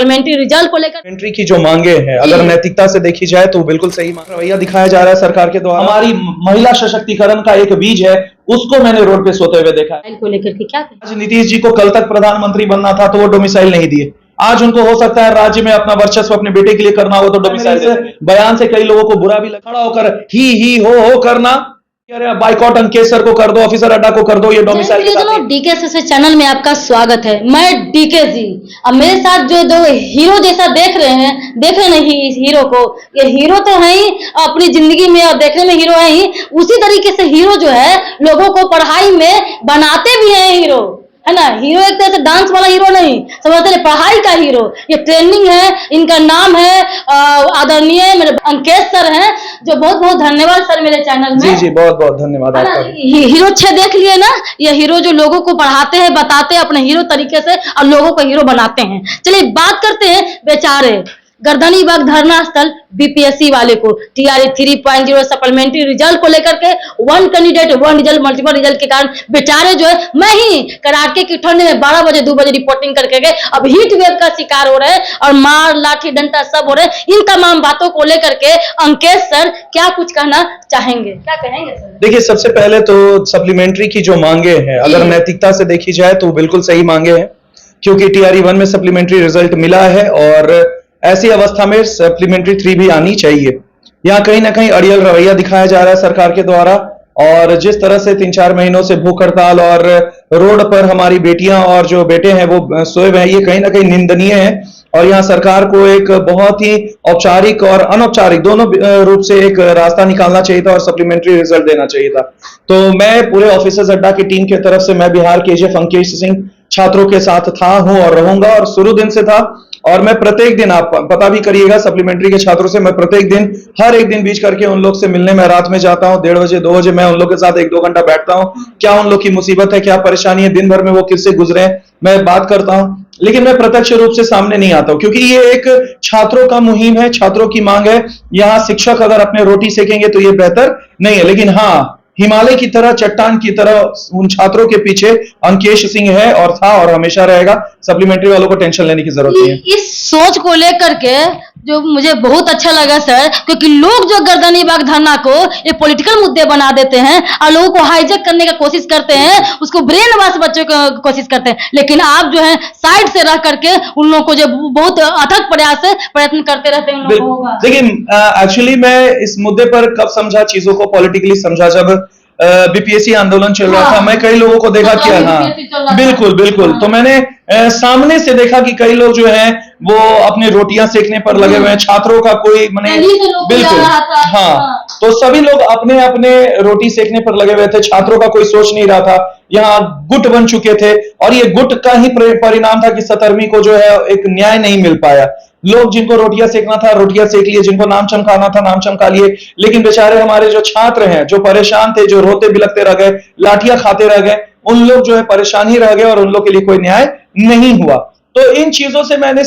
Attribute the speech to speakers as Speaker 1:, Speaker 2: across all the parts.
Speaker 1: Supplementary result को लेकर
Speaker 2: supplementary की जो मांगे हैं, अगर नैतिकता से देखी जाए तो बिल्कुल सही रवैया दिखाया जा रहा है सरकार के द्वारा। हमारी महिला सशक्तिकरण का एक बीज है, उसको मैंने रोड पे सोते हुए देखा है।
Speaker 1: को लेकर के क्या
Speaker 2: आज नीतीश जी को कल तक प्रधानमंत्री बनना था तो वो डोमिसाइल नहीं दिए। आज उनको हो सकता है राज्य में अपना वर्चस्व अपने बेटे के लिए करना हो तो डोमिसाइल से बयान से कई लोगों को बुरा भी लगा। खड़ा होकर ही हो करना, अरे बाइकआउट अंकेश सर को कर दो, ऑफिसर अड्डा को कर दो, ये डोमिसाइल के साथ।
Speaker 1: डीके चैनल में आपका स्वागत है। मैं डीके जी। अब मेरे साथ जो दो हीरो जैसा देख रहे हैं, देख रहे नहीं इस हीरो को, ये हीरो तो है ही अपनी जिंदगी में और देखने में हीरो है ही, उसी तरीके से हीरो जो है लोगों को पढ़ाई में बनाते भी हैं हीरो, है ना। हीरो एक तरह से डांस वाला हीरो नहीं, समझते हैं, पढ़ाई का हीरो। ये ट्रेनिंग है, इनका नाम है आदरणीय मेरे अंकेश सर हैं, जो बहुत बहुत धन्यवाद सर मेरे चैनल में।
Speaker 2: जी जी, बहुत बहुत धन्यवाद आपका।
Speaker 1: हीरो 6 देख लिए ना, ये हीरो जो लोगों को पढ़ाते हैं, बताते हैं अपने हीरो तरीके से और लोगों को हीरो बनाते हैं। चलिए बात करते हैं बेचारे गर्दनीबाग धरना स्थल बीपीएससी वाले को टीआरई 3.0 सप्लीमेंट्री रिजल्ट को लेकर के 1 कैंडिडेट 1 रिजल्ट मल्टीपल रिजल्ट के कारण बेचारे जो है, मैं ही कड़ाके की ठंड में 12 बजे 2 बजे रिपोर्टिंग करके गए, अब हीट वेव का शिकार हो रहे हैं और मार लाठी डंडा सब हो रहे हैं। इन तमाम बातों को लेकर के अंकेश सर क्या कुछ कहना चाहेंगे, क्या कहेंगे सर?
Speaker 2: देखिए, सबसे पहले तो सप्लीमेंट्री की जो मांगे हैं, अगर नैतिकता से देखी जाए तो बिल्कुल सही मांगे हैं, क्योंकि टीआरई 1 में सप्लीमेंट्री रिजल्ट मिला है और ऐसी अवस्था में सप्लीमेंट्री 3 भी आनी चाहिए। यहाँ कहीं ना कहीं अड़ियल रवैया दिखाया जा रहा है सरकार के द्वारा, और जिस तरह से 3-4 महीनों से भूख हड़ताल और रोड पर हमारी बेटियां और जो बेटे हैं वो सोए हुए हैं, ये कहीं ना कहीं निंदनीय है। और यहाँ सरकार को एक बहुत ही औपचारिक और अनौपचारिक दोनों रूप से एक रास्ता निकालना चाहिए था और सप्लीमेंट्री रिजल्ट देना चाहिए था। तो मैं पूरे ऑफिसर्स अड्डा की टीम की तरफ से मैं बिहार केजीएफ अंकेश सिंह छात्रों के साथ था, हूं और रहूंगा, और शुरू दिन से था। और मैं प्रत्येक दिन, आप पता भी करिएगा सप्लीमेंट्री के छात्रों से, मैं प्रत्येक दिन हर एक दिन बीच करके उन लोग से मिलने में रात में जाता हूं, 1:30 बजे 2 बजे मैं उन लोग के साथ 1-2 घंटा बैठता हूं। क्या उन लोग की मुसीबत है, क्या परेशानी है, दिन भर में वो किससे गुजरे हैं, मैं बात करता हूं। लेकिन मैं प्रत्यक्ष रूप से सामने नहीं आता हूं, क्योंकि ये एक छात्रों का मुहिम है, छात्रों की मांग है। यहाँ शिक्षक अगर अपने रोटी सेकेंगे तो ये बेहतर नहीं है, लेकिन हाँ, हिमालय की तरह, चट्टान की तरह उन छात्रों के पीछे अंकेश सिंह है और था और हमेशा रहेगा। सप्लीमेंट्री वालों को टेंशन लेने की जरूरत नहीं है।
Speaker 1: इस सोच को लेकर के जो मुझे बहुत अच्छा लगा सर, क्योंकि लोग जो गर्दनीबाग धरना को ये पॉलिटिकल मुद्दे बना देते हैं और लोगों को हाईजैक करने का कोशिश करते हैं, उसको ब्रेन वॉश बच्चों को कोशिश करते हैं, लेकिन आप जो है साइड से रह करके उन लोगों को जो बहुत अथक प्रयत्न करते रहते हैं उन लोगों का।
Speaker 2: लेकिन एक्चुअली मैं इस मुद्दे पर कब समझा चीजों को, पॉलिटिकली समझा जब बीपीएससी आंदोलन चल रहा था। मैं कई लोगों को देखा किया, हाँ बिल्कुल। तो मैंने सामने से देखा कि कई लोग जो हैं वो अपने रोटियां सेकने पर लगे हुए हैं, छात्रों का कोई बिल्कुल, हाँ, तो सभी लोग अपने अपने रोटी सेकने पर लगे हुए थे, छात्रों का कोई सोच नहीं रहा था। यहाँ गुट बन चुके थे और ये गुट का ही परिणाम था कि 17वीं को जो है एक न्याय नहीं मिल पाया। लोग जिनको रोटियां सेकना था रोटियां सेक लिए, जिनको नाम चमकाना था नाम चमका लिए, लेकिन बेचारे हमारे जो छात्र हैं, जो परेशान थे, जो रोते बिलखते रह गए, लाठियां खाते रह गए, उन लोग जो है परेशान ही रह गए और उन लोग के लिए कोई न्याय नहीं हुआ। तो इन चीजों से मैंने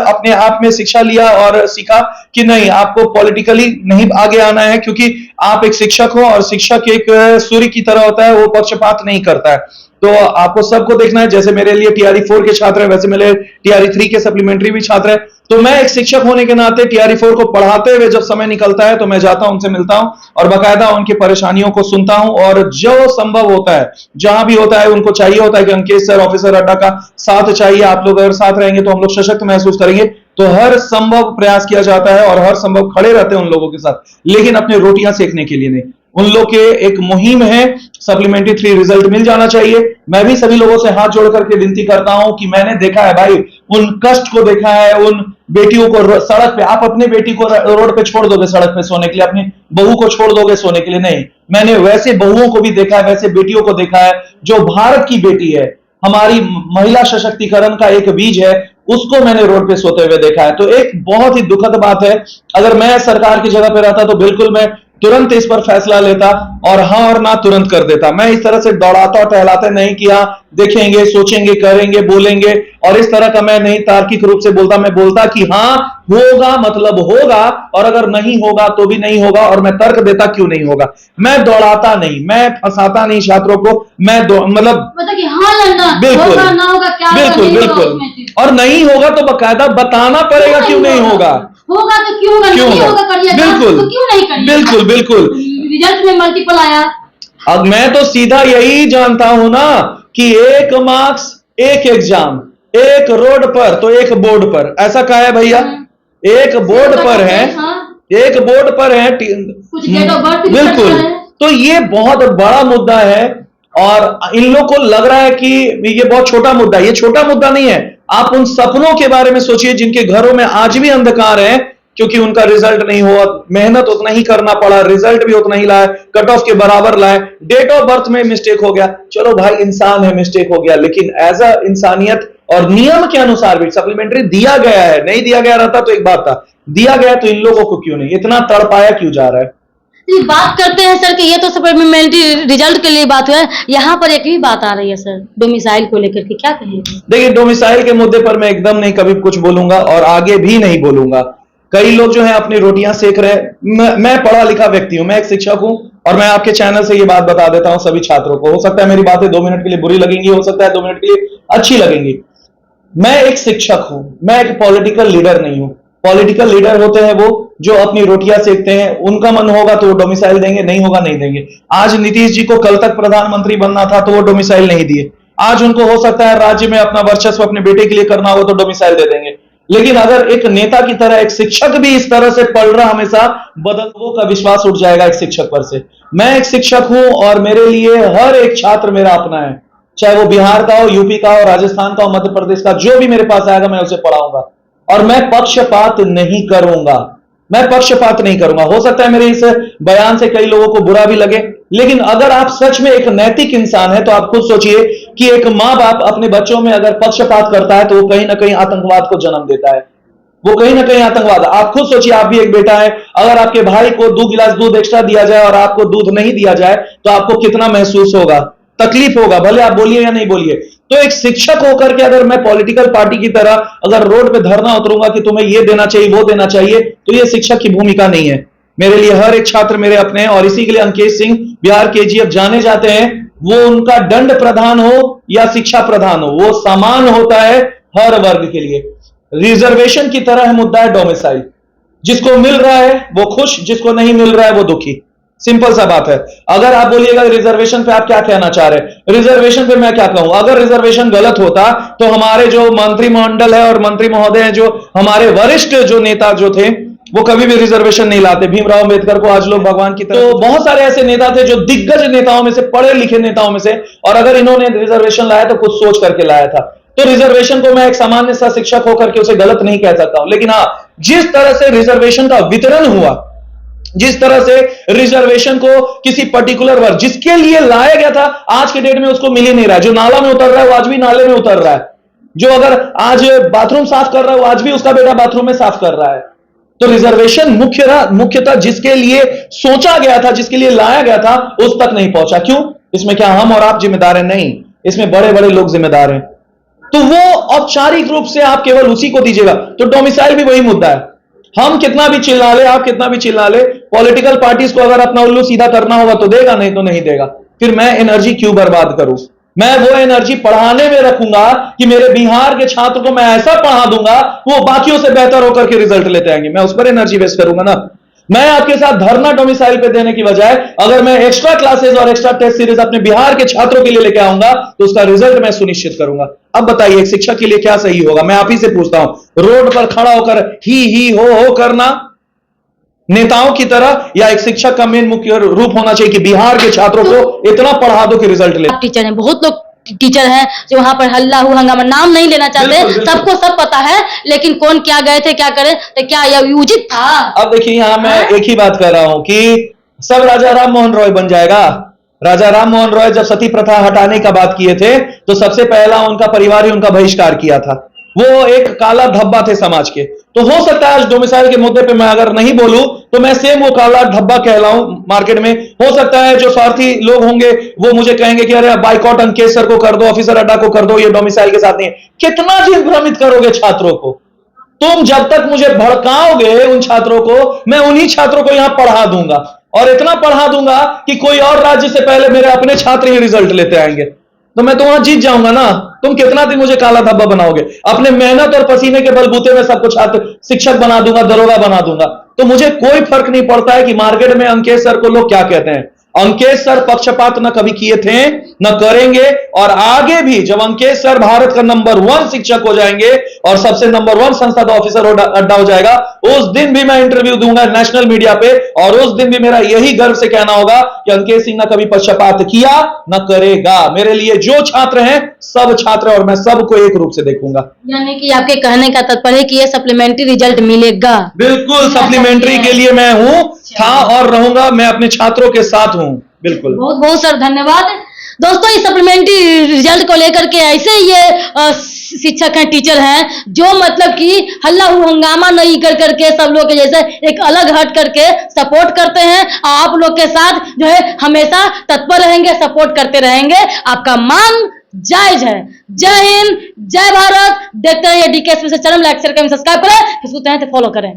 Speaker 2: अपने आप में शिक्षा लिया और सीखा कि नहीं, आपको पॉलिटिकली नहीं आगे आना है, क्योंकि आप एक शिक्षक हो और शिक्षक एक सूर्य की तरह होता है, वो पक्षपात नहीं करता है। तो आपको सबको देखना है, जैसे मेरे लिए टीआरई 4 के छात्र हैं, वैसे मेरे टीआरई 3 के सप्लीमेंट्री भी छात्र हैं। तो मैं एक शिक्षक होने के नाते टीआरई 4 को पढ़ाते हुए जब समय निकलता है तो मैं जाता हूं, उनसे मिलता हूं और बाकायदा उनकी परेशानियों को सुनता हूं, और जो संभव होता है, जहां भी होता है, उनको चाहिए होता है कि अंकेश सर, ऑफिसर अड्डा का साथ चाहिए, आप लोग अगर साथ रहेंगे तो हम लोग सशक्त महसूस करेंगे। तो हर संभव प्रयास किया जाता है और हर संभव खड़े रहते हैं उन लोगों के साथ, लेकिन अपने रोटियां सेकने के लिए नहीं। उन लोग के एक मुहिम है, सप्लीमेंट्री 3 रिजल्ट मिल जाना चाहिए। मैं भी सभी लोगों से हाथ जोड़ करके विनती करता हूं कि मैंने देखा है भाई, उन कष्ट को देखा है, उन बेटियों को सड़क पे, आप अपनी बेटी को रोड पे छोड़ दोगे सड़क पे सोने के लिए, अपनी बहू को छोड़ दोगे सोने के लिए? नहीं, मैंने वैसे बहुओं को भी देखा है, वैसे बेटियों को देखा है जो भारत की बेटी है, हमारी महिला सशक्तिकरण का एक बीज है, उसको मैंने रोड पे सोते हुए देखा है। तो एक बहुत ही दुखद बात है। अगर मैं सरकार की जगह पे रहता तो बिल्कुल मैं तुरंत इस पर फैसला लेता और हाँ और ना तुरंत कर देता। मैं इस तरह से दौड़ाता और टहलाते नहीं कि हाँ देखेंगे, सोचेंगे, करेंगे, बोलेंगे, और इस तरह का मैं नहीं तार्किक रूप से बोलता। मैं बोलता कि हाँ होगा मतलब होगा, और अगर नहीं होगा तो भी नहीं होगा, और मैं तर्क देता क्यों नहीं होगा। मैं दौड़ाता नहीं, मैं फंसाता नहीं छात्रों को। मैं मतलब
Speaker 1: कि हाँ लड़ना,
Speaker 2: बिल्कुल
Speaker 1: होगा ना होगा, क्या होगा,
Speaker 2: बिल्कुल
Speaker 1: नहीं होगा,
Speaker 2: बिल्कुल,
Speaker 1: उसमें चीज।
Speaker 2: और नहीं होगा तो बकायदा बताना पड़ेगा क्यों नहीं होगा।
Speaker 1: होगा तो क्यों होगा, नहीं होगा करिएगा,
Speaker 2: बिल्कुल
Speaker 1: तो क्यों नहीं करिएगा।
Speaker 2: बिल्कुल बिल्कुल।
Speaker 1: रिजल्ट में मल्टीपल आया।
Speaker 2: अब मैं तो सीधा यही जानता हूं ना कि 1 मार्क्स 1 एग्जाम, 1 रोड पर तो 1 बोर्ड पर, ऐसा कहा है भैया। 1 बोर्ड पर है, 1 बोर्ड पर है,
Speaker 1: कुछ डेट ऑफ बर्थ भी
Speaker 2: बिल्कुल।
Speaker 1: है।
Speaker 2: तो ये बहुत बड़ा मुद्दा है, और इन लोग को लग रहा है कि ये बहुत छोटा मुद्दा है। ये छोटा मुद्दा नहीं है। आप उन सपनों के बारे में सोचिए जिनके घरों में आज भी अंधकार है, क्योंकि उनका रिजल्ट नहीं हुआ, मेहनत उतना ही करना पड़ा, रिजल्ट भी उतना ही लाए, कट ऑफ के बराबर लाए, डेट ऑफ बर्थ में मिस्टेक हो गया। चलो भाई इंसान है, मिस्टेक हो गया, लेकिन एज अ इंसानियत और नियम के अनुसार भी सप्लीमेंट्री दिया गया है। नहीं दिया गया रहता तो एक बात था, दिया गया तो इन लोगों को क्यों नहीं इतना तड़पाया क्यों जा रहा है।
Speaker 1: बात करते हैं सर कि ये तो सप्लीमेंट्री रिजल्ट के लिए बात हुआ है, यहाँ पर एक भी बात आ रही है सर डोमिसाइल को लेकर के, क्या कहेंगे।
Speaker 2: देखिए डोमिसाइल के मुद्दे पर मैं एकदम नहीं कभी कुछ बोलूंगा और आगे भी नहीं बोलूंगा। कई लोग जो है अपनी रोटियां सेक रहे हैं। मैं पढ़ा लिखा व्यक्ति हूं, मैं एक शिक्षक हूं, और मैं आपके चैनल से ये बात बता देता हूं सभी छात्रों को। हो सकता है मेरी बातें 2 मिनट के लिए बुरी लगेंगी, हो सकता है 2 मिनट के लिए अच्छी लगेंगी। मैं एक शिक्षक हूं, मैं एक पॉलिटिकल लीडर नहीं हूं। पॉलिटिकल लीडर होते हैं वो जो अपनी रोटियां सेकते हैं, उनका मन होगा तो वो डोमिसाइल देंगे, नहीं होगा नहीं देंगे। आज नीतीश जी को कल तक प्रधानमंत्री बनना था तो वो डोमिसाइल नहीं दिए। आज उनको हो सकता है राज्य में अपना वर्चस्व अपने बेटे के लिए करना हो तो डोमिसाइल दे देंगे। लेकिन अगर एक नेता की तरह एक शिक्षक भी इस तरह से पढ़ रहा हमेशा, बदलवों का विश्वास उठ जाएगा एक शिक्षक पर से। मैं एक शिक्षक हूं और मेरे लिए हर एक छात्र मेरा अपना है, चाहे वो बिहार का हो, यूपी का हो, राजस्थान का हो, मध्य प्रदेश का, जो भी मेरे पास आएगा मैं उसे पढ़ाऊंगा। और मैं पक्षपात नहीं करूंगा, मैं पक्षपात नहीं करूंगा। हो सकता है मेरे इस बयान से कई लोगों को बुरा भी लगे, लेकिन अगर आप सच में एक नैतिक इंसान है तो आप खुद सोचिए कि एक मां बाप अपने बच्चों में अगर पक्षपात करता है तो वो कहीं ना कहीं आतंकवाद को जन्म देता है। वो कहीं ना कहीं आतंकवाद। आप खुद सोचिए, आप भी एक बेटा है, अगर आपके भाई को 2 गिलास दूध एक्स्ट्रा दिया जाए और आपको दूध नहीं दिया जाए तो आपको कितना महसूस होगा, तकलीफ होगा, भले आप बोलिए या नहीं बोलिए। तो एक शिक्षक होकर के अगर मैं पॉलिटिकल पार्टी की तरह अगर रोड पे धरना उतरूंगा कि तुम्हें ये देना चाहिए वो देना चाहिए, तो ये शिक्षक की भूमिका नहीं है। मेरे लिए हर एक छात्र मेरे अपने हैं, और इसी के लिए अंकेश सिंह बिहार केजीएफ जाने जाते हैं। वो उनका दंड प्रधान हो या शिक्षा प्रधान हो, वो समान होता है हर वर्ग के लिए। रिजर्वेशन की तरह मुद्दा है डोमिसाइल। जिसको मिल रहा है वो खुश, जिसको नहीं मिल रहा है वो दुखी। सिंपल सा बात है। अगर आप बोलिएगा रिजर्वेशन पे आप क्या कहना चाह रहे हैं, रिजर्वेशन पे मैं क्या कहूं। अगर रिजर्वेशन गलत होता तो हमारे जो मंत्रिमंडल है और मंत्री महोदय हैं, जो हमारे वरिष्ठ जो नेता जो थे, वो कभी भी रिजर्वेशन नहीं लाते। भीमराव अंबेडकर को आज लोग भगवान की तरह, तो बहुत सारे ऐसे नेता थे जो दिग्गज नेताओं में से, पढ़े लिखे नेताओं में से, और अगर इन्होंने रिजर्वेशन लाया तो कुछ सोच करके लाया था। तो रिजर्वेशन को मैं एक सामान्य सा शिक्षक होकर के उसे गलत नहीं कह सकता हूं। लेकिन हाँ, जिस तरह से रिजर्वेशन का वितरण हुआ, जिस तरह से रिजर्वेशन को किसी पर्टिकुलर वर्ग जिसके लिए लाया गया था, आज के डेट में उसको मिल ही नहीं रहा है। जो नाला में उतर रहा है वो आज भी नाले में उतर रहा है। जो अगर आज बाथरूम साफ कर रहा है वो आज भी उसका बेटा बाथरूम में साफ कर रहा है। तो रिजर्वेशन मुख्यतः जिसके लिए सोचा गया था, जिसके लिए लाया गया था, उस तक नहीं पहुंचा। क्यों? इसमें क्या हम और आप जिम्मेदार हैं? नहीं, इसमें बड़े बड़े लोग जिम्मेदार हैं। तो वो औपचारिक रूप से आप केवल उसी को दीजिएगा। तो डोमिसाइल भी वही मुद्दा है। हम कितना भी चिल्ला ले, आप कितना भी चिल्ला ले, पॉलिटिकल पार्टीज को अगर अपना उल्लू सीधा करना होगा तो देगा, नहीं तो नहीं देगा। फिर मैं एनर्जी क्यों बर्बाद करूं? मैं वो एनर्जी पढ़ाने में रखूंगा कि मेरे बिहार के छात्र को मैं ऐसा पढ़ा दूंगा वो बाकियों से बेहतर होकर के रिजल्ट लेते आएंगे। मैं उस पर एनर्जी वेस्ट करूंगा ना। मैं आपके साथ धरना डोमिसाइल पे देने की बजाय अगर मैं एक्स्ट्रा क्लासेस और एक्स्ट्रा टेस्ट सीरीज अपने बिहार के छात्रों के लिए लेके आऊंगा तो उसका रिजल्ट मैं सुनिश्चित करूंगा। अब बताइए एक शिक्षक के लिए क्या सही होगा? मैं आप ही से पूछता हूं, रोड पर खड़ा होकर ही हो करना नेताओं की तरह, या एक शिक्षक का मेन मुख्य रूप होना चाहिए कि बिहार के छात्रों को इतना पढ़ा दो कि रिजल्ट ले।
Speaker 1: टीचर हैं, बहुत लोग टीचर हैं जो वहां पर हल्ला हुआ हंगामा, नाम नहीं लेना चाहते, सबको सब पता है, लेकिन कौन क्या गए थे, क्या करे, तो क्या यह उचित था?
Speaker 2: अब देखिए यहां मैं एक ही बात कर रहा हूं कि सब राजा राम मोहन रॉय बन जाएगा। राजा राम मोहन रॉय जब सती प्रथा हटाने का बात किए थे तो सबसे पहला उनका परिवार ही उनका बहिष्कार किया था। वो एक काला धब्बा थे समाज के। तो हो सकता है आज डोमिसाइल के मुद्दे पे मैं अगर नहीं बोलूं तो मैं सेम वो काला धब्बा कहलाऊं मार्केट में। हो सकता है जो स्वार्थी लोग होंगे वो मुझे कहेंगे कि अरे बाइकआउट अंकेश सर को कर दो, ऑफिसर अड्डा को कर दो, ये डोमिसाइल के साथ नहीं है। कितना दिन भ्रमित करोगे छात्रों को? तुम जब तक मुझे भड़काओगे उन छात्रों को, मैं उन्हीं छात्रों को यहां पढ़ा दूंगा और इतना पढ़ा दूंगा कि कोई और राज्य से पहले मेरे अपने छात्र ही रिजल्ट लेते आएंगे। तो मैं तो वहां जीत जाऊंगा ना। तुम कितना दिन मुझे काला धब्बा बनाओगे? अपने मेहनत और पसीने के बलबूते में सबको छात्र शिक्षक बना दूंगा, दरोगा बना दूंगा। तो मुझे कोई फर्क नहीं पड़ता है कि मार्केट में अंकेश सर को लोग क्या कहते हैं। अंकेश सर पक्षपात न कभी किए थे, न करेंगे, और आगे भी जब अंकेश सर भारत का नंबर 1 शिक्षक हो जाएंगे और सबसे नंबर 1 संसद ऑफिसर अड्डा हो जाएगा, उस दिन भी मैं इंटरव्यू दूंगा नेशनल मीडिया पे और उस दिन भी मेरा यही गर्व से कहना होगा कि अंकेश सिंह ने कभी पक्षपात किया न करेगा। मेरे लिए जो छात्र हैं सब छात्र और मैं सबको एक रूप से देखूंगा।
Speaker 1: यानी कि आपके कहने का तात्पर्य है कि ये सप्लीमेंट्री रिजल्ट मिलेगा।
Speaker 2: बिल्कुल, सप्लीमेंट्री के लिए मैं हूं, था और रहूंगा। मैं अपने छात्रों के साथ हूं। बिल्कुल,
Speaker 1: बहुत बहुत सर धन्यवाद। दोस्तों, इस सप्लीमेंट्री रिजल्ट को लेकर के ऐसे ये शिक्षक हैं, टीचर हैं, जो मतलब कि हल्ला हंगामा नहीं कर करके सब लोग के जैसे एक अलग हट करके सपोर्ट करते हैं। आप लोग के साथ जो है हमेशा तत्पर रहेंगे, सपोर्ट करते रहेंगे। आपका मांग जायज है। जय हिंद, जय भारत। देखते रहिए DK special channel, like share करें, सब्सक्राइब करें, फेसबुक पे फॉलो करें।